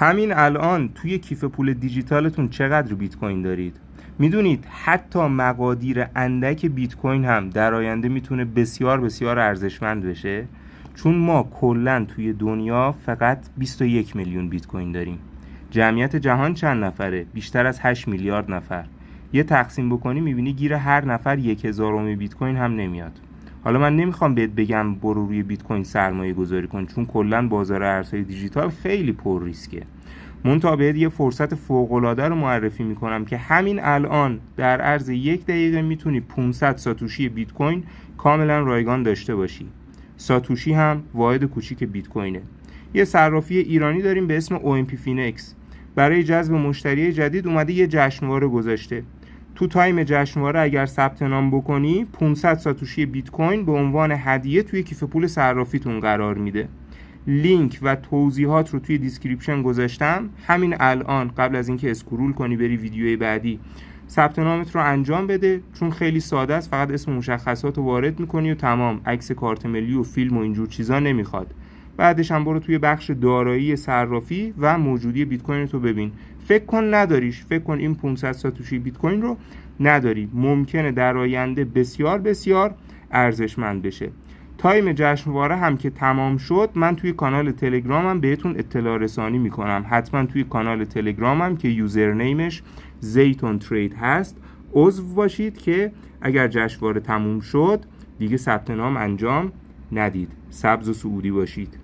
همین الان توی کیف پول دیجیتالتون چقدر بیت کوین دارید؟ میدونید حتی مقادیر اندک بیت کوین هم در آینده میتونه بسیار بسیار ارزشمند بشه، چون ما کلاً توی دنیا فقط 21 میلیون بیت کوین داریم. جمعیت جهان چند نفره؟ بیشتر از 8 میلیارد نفر. یه تقسیم بکنی میبینی گیر هر نفر 1000 بیت کوین هم نمیاد. حالا من نمیخوام بهت بگم برو روی بیت کوین سرمایه گذاری کن، چون کلاً بازار ارزهای دیجیتال خیلی پر ریسکه. منتها بهت یه فرصت فوق‌العاده رو معرفی میکنم که همین الان در عرض 1 دقیقه میتونی 500 ساتوشی بیت کوین کاملا رایگان داشته باشی. ساتوشی هم واحد کوچیک بیت کوینه. یه صرافی ایرانی داریم به اسم OMP Finex. برای جذب مشتری جدید اومده یه جشنواره گذاشته. تو تایم جشنواره اگر ثبت نام بکنی 500 ساتوشی بیت کوین به عنوان هدیه توی کیف پول صرافیتون قرار میده. لینک و توضیحات رو توی دیسکریپشن گذاشتم. همین الان قبل از اینکه اسکرول کنی بری ویدیوی بعدی ثبت نامت رو انجام بده، چون خیلی ساده است. فقط اسم مشخصات رو وارد میکنی و تمام. عکس کارت ملی و فیلم و اینجور چیزا نمیخواد. بعدش هم برو توی بخش دارایی صرافی و موجودی بیت کوین تو ببین. فکر کن نداریش، فکر کن این 500 ساتوشی بیت کوین رو نداری. ممکنه در آینده بسیار بسیار ارزشمند بشه. تایم جشنواره هم که تمام شد من توی کانال تلگرامم بهتون اطلاع رسانی میکنم. حتما توی کانال تلگرامم که یوزرنیمش زیتون ترید هست عضو باشید که اگر جشنواره تموم شد دیگه ثبت نام انجام ندید. سبز و سعودی باشید.